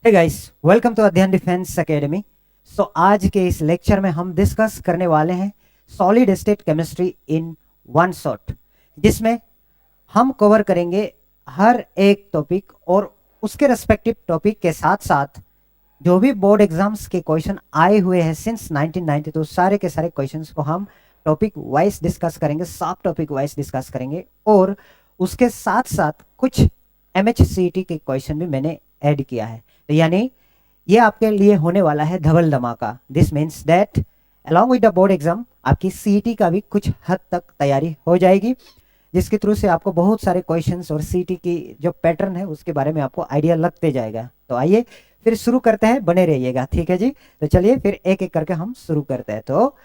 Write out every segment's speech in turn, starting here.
Hey guys, welcome to अध्ययन defence academy. सो आज के इस लेक्चर में हम डिस्कस करने वाले हैं solid state chemistry in one shot, जिसमें हम कवर करेंगे हर एक टॉपिक और उसके रेस्पेक्टिव टॉपिक के साथ साथ जो भी बोर्ड एग्जाम्स के क्वेश्चन आए हुए हैं सिंस 1992 सारे के सारे क्वेश्चंस को हम टॉपिक वाइज डिस्कस करेंगे, सब टॉपिक वाइज डिस्कस करेंगे। और उसके साथ साथ कुछ MHCET के क्वेश्चन भी मैंने ऐड किया है, तो यानी ये आपके लिए होने वाला है धवल धमाका। This means that along with the board exam आपकी CET का भी कुछ हद तक तैयारी हो जाएगी, जिसके थ्रू से आपको बहुत सारे क्वेश्चंस और CET की जो पैटर्न है उसके बारे में आपको आइडिया लगते जाएगा। तो आइए फिर शुरू करते हैं, बने रहिएगा, ठीक है जी। तो चलिए फिर एक एक करके हम शुरू करते हैं। तो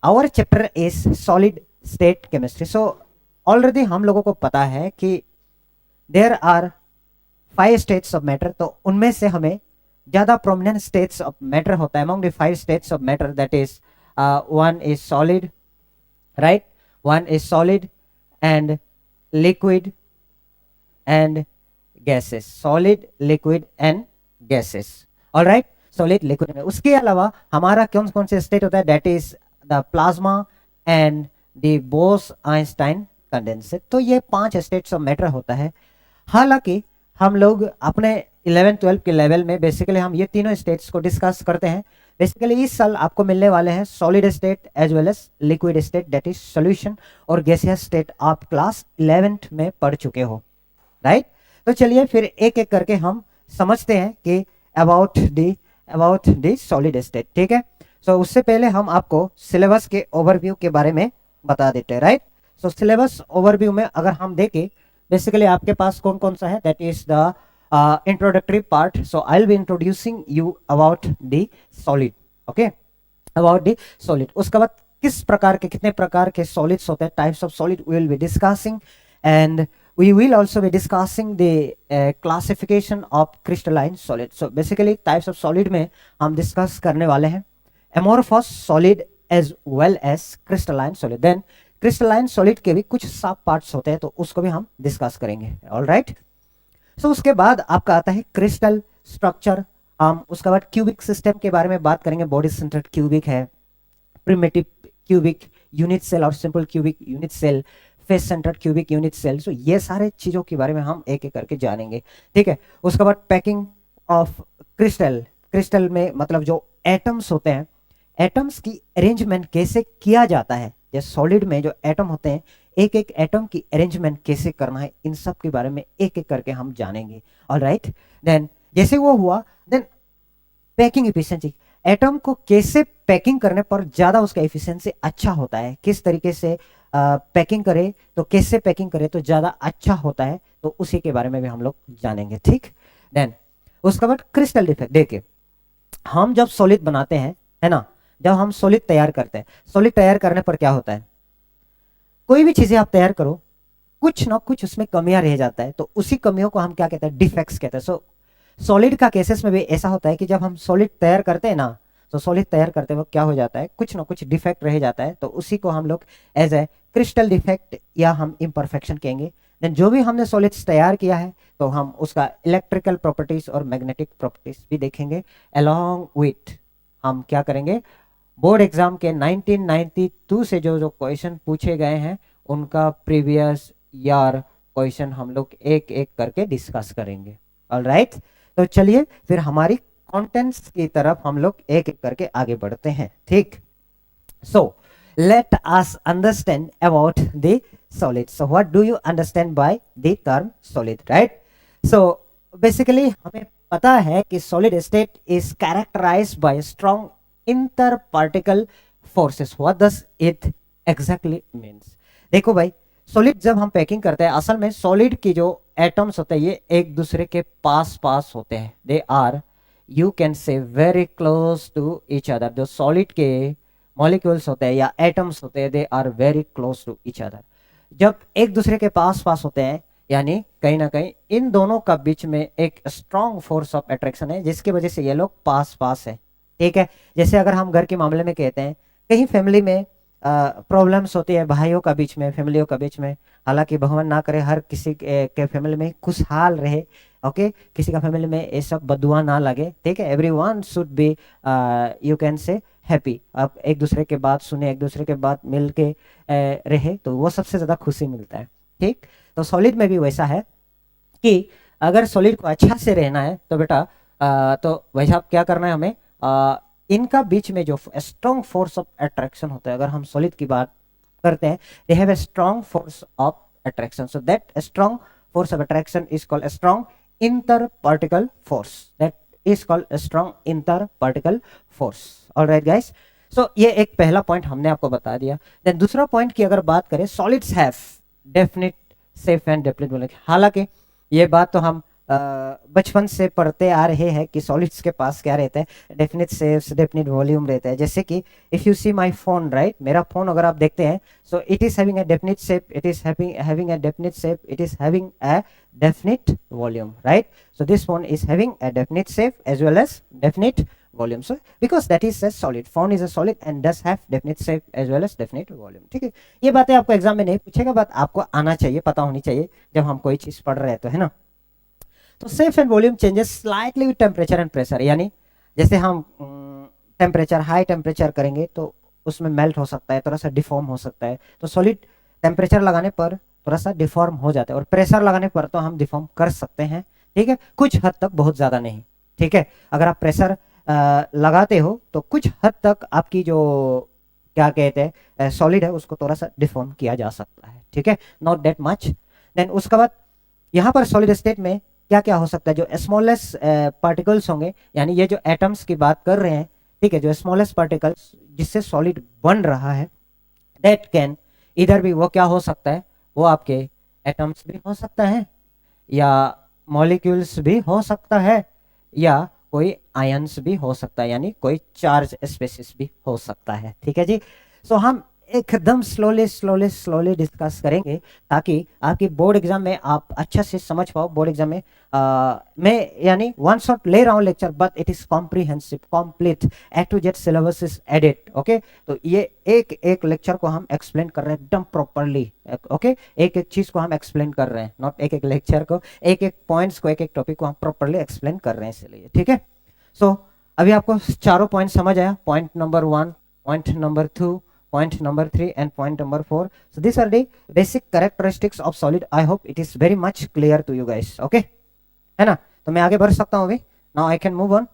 our chapter is solid state chemistry. So already हम लोगों को पता है कि there are 5 states of matter, तो उनमें से हमें ज्यादा प्रोमिनेंट स्टेट्स ऑफ मैटर होता है। Among the 5 states of matter that is one is solid, right? One is solid and liquid and gases. Solid, liquid and gases. All right? Solid, liquid में उसके अलावा हमारा कौन कौन से स्टेट होता है? That is the plasma and the Bose-Einstein condensate. तो ये 5 स्टेट्स ऑफ मैटर होता है। हालांकि हम लोग अपने 11-12 के लेवल में बेसिकली हम ये तीनों स्टेट्स को डिस्कस करते हैं। बेसिकली इस साल आपको मिलने वाले हैं solid state as well as liquid state, that is solution, और गैसियस स्टेट आप क्लास 11th में पढ़ चुके हो, राइट? तो चलिए फिर एक एक करके हम समझते हैं कि अबाउट द सॉलिड स्टेट, ठीक है। सो उससे पहले हम आपको सिलेबस के ओवरव्यू के बारे में बता देते हैं, राइट? सो सिलेबस ओवरव्यू में अगर हम देखें बेसिकली आपके पास कौन कौन सा है, that is the introductory part. So I'll be introducing you about the solid, okay, about the solid. उसके बाद किस प्रकार के कितने प्रकार के solids होते हैं, types of solid we will be discussing, and we will also be discussing the classification of crystalline solid. So basically types of solid में हम discuss करने वाले हैं amorphous solid as well as crystalline solid. Then crystalline solid के भी कुछ सब parts होते हैं, तो उसको भी हम discuss करेंगे, all right? सो उसके बाद आपका आता है क्रिस्टल स्ट्रक्चर। हम उसके बाद क्यूबिक सिस्टम के बारे में बात करेंगे। बॉडी सेंटर्ड क्यूबिक है, प्रिमिटिव क्यूबिक यूनिट सेल और simple cubic unit cell, face centred cubic unit cell. So ये सारे चीजों के बारे में हम एक एक करके जानेंगे, ठीक है। उसके बाद पैकिंग ऑफ क्रिस्टल में मतलब जो एटम्स होते हैं, एटम्स की अरेंजमेंट कैसे किया जाता है, जैसे सॉलिड में जो एटम होते हैं एक एक एटम की अरेंजमेंट कैसे करना है, इन सब के बारे में एक एक करके हम जानेंगे, ऑलराइट। देन जैसे वो हुआ, देन पैकिंग एफिशिएंसी, एटम को कैसे पैकिंग करने पर ज्यादा उसका एफिशिएंसी अच्छा होता है, किस तरीके से पैकिंग करे तो कैसे पैकिंग करे तो ज्यादा अच्छा होता है, तो उसी के बारे में भी हम लोग जानेंगे, ठीक। देन उसके बाद क्रिस्टल डिफेक्ट। देखिए हम जब सॉलिड बनाते हैं, है ना, जब हम सॉलिड तैयार करते हैं, सॉलिड तैयार करने पर क्या होता है, कोई भी चीजें आप तैयार करो कुछ ना कुछ उसमें कमियां रह जाता है, तो उसी कमियों को हम क्या कहते हैं, डिफेक्ट्स कहते हैं। सो सॉलिड का केसेस में भी ऐसा होता है कि जब हम सॉलिड तैयार करते हैं ना, तो सॉलिड तैयार करते वक्त क्या हो जाता है, कुछ ना कुछ डिफेक्ट रह जाता है, तो उसी को हम लोग एज ए क्रिस्टल डिफेक्ट या हम इम्परफेक्शन कहेंगे। देन जो भी हमने सॉलिड्स तैयार किया है तो हम उसका इलेक्ट्रिकल प्रॉपर्टीज और मैग्नेटिक प्रॉपर्टीज भी देखेंगे। अलॉन्ग विथ हम क्या करेंगे, बोर्ड एग्जाम के 1992 से जो जो क्वेश्चन पूछे गए हैं उनका प्रीवियस ईयर क्वेश्चन हम लोग एक एक करके डिस्कस करेंगे, ऑलराइट। तो चलिए फिर हमारी कंटेंट्स की तरफ हम लोग एक एक करके आगे बढ़ते हैं, ठीक। So let us understand about the solid. So what do you understand by the term solid, right? So basically हमें पता है कि solid state is characterised by strong interparticle forces. What does it exactly means? देखो भाई, solid जब हम packing करते हैं, असल में सॉलिड की जो एटम्स होते हैं ये एक दूसरे के पास होते हैं, they are you can say very close to each other. जो सॉलिड के मॉलिक्यूल्स होते हैं या एटम्स होते हैं, they are very close to each other. जब एक दूसरे के पास होते हैं यानी कहीं ना कहीं इन दोनों का बीच में एक स्ट्रॉन्ग फोर्स ऑफ अट्रैक्शन है, जिसकी वजह से ये लोग पास है, ठीक है। जैसे अगर हम घर के मामले में कहते हैं, कहीं फैमिली में प्रॉब्लम्स होती है भाइयों का बीच में, फैमिलियों का बीच में। हालांकि भगवान ना करे हर किसी के फैमिली में खुशहाल रहे, ओके, किसी का फैमिली में ये सब बदुआ ना लगे, ठीक है। Everyone should be, you can से, हैप्पी। आप एक दूसरे के बात सुने, एक दूसरे के बात मिल के रहे, तो वो सबसे ज़्यादा खुशी मिलता है, ठीक। तो सॉलिड में भी वैसा है कि अगर सॉलिड को अच्छा से रहना है तो बेटा तो वैसा क्या करना है हमें, इनका बीच में जो स्ट्रॉन्ग फोर्स ऑफ अट्रैक्शन होता है, अगर हम सॉलिड की बात करते हैं, they have a strong force of attraction, so that strong force of attraction is called strong inter particle force, that is called strong inter particle force. Alright guys, so ये एक पहला पॉइंट हमने आपको बता दिया। देन दूसरा point की अगर बात करें, solids have definite safe and definite volume. हालांकि ये बात तो हम बचपन से पढ़ते आ रहे हैं कि सॉलिड्स के पास क्या रहता है, डेफिनिट सेफ, डेफिनिट वॉल्यूम रहता है। जैसे कि if you see my phone, right, मेरा फोन अगर आप देखते हैं, so it is having a definite shape, it is having a definite shape, it is having a definite volume, right. So this phone is having a definite shape as well as definite volume, so because that is a solid, phone is a solid and does have definite shape as well as definite volume, ठीक है। ये बातें आपको exam में नहीं पूछेगा, बात आपको आना चाहिए, पता होनी चाहिए जब हम कोई चीज पढ़ रहे हैं तो, है ना। तो safe and volume changes slightly with temperature and pressure, यानी जैसे हम टेम्परेचर, हाई टेम्परेचर करेंगे तो उसमें मेल्ट हो सकता है, थोड़ा सा डिफॉर्म हो सकता है। तो सॉलिड टेम्परेचर लगाने पर थोड़ा सा डिफॉर्म हो जाता है, और प्रेशर लगाने पर तो हम डिफॉर्म कर सकते हैं, ठीक है, कुछ हद तक, बहुत ज्यादा नहीं, ठीक है। अगर आप प्रेशर लगाते हो तो कुछ हद तक आपकी जो क्या कहते हैं सॉलिड है उसको थोड़ा सा डिफॉर्म किया जा सकता है, ठीक है, नॉट दैट मच। देन उसके बाद यहाँ पर सॉलिड स्टेट में क्या क्या हो सकता है, जो स्मॉलेस्ट पार्टिकल्स होंगे, यानी ये जो एटम्स की बात कर रहे हैं, ठीक है, जो स्मॉलेस्ट पार्टिकल्स जिससे सॉलिड बन रहा है, दैट कैन इधर भी, वो क्या हो सकता है, वो आपके एटम्स भी हो सकता है, या मॉलिक्यूल्स भी हो सकता है, या कोई आयंस भी हो सकता है, यानी कोई चार्ज स्पेसिस भी हो सकता है, ठीक है जी। सो हम एकदम स्लोली स्लोली स्लोली डिस्कस करेंगे ताकि आपकी बोर्ड एग्जाम में आप अच्छा से समझ पाओ। बोर्ड एग्जाम में मैं यानी वन शॉट ले रहा हूँ lecture, but it is comprehensive, complete, A to Z syllabus is added, okay. तो ये एक एक लेक्चर को हम एक्सप्लेन कर रहे हैं एकदम प्रॉपरली, ओके, एक एक चीज को हम एक्सप्लेन कर रहे हैं, नॉट एक एक लेक्चर को, एक एक पॉइंट्स को, एक एक टॉपिक को हम प्रॉपरली एक्सप्लेन कर रहे हैं, इसलिए, ठीक है। सो अभी आपको चारों पॉइंट समझ आया, point number 1, point number 2, point number 3 and point number 4. So these are the basic characteristics of solid. I hope it is very much clear to you guys, okay, है ना। तो मैं आगे बढ़ सकता हूँ अभी, now I can move on.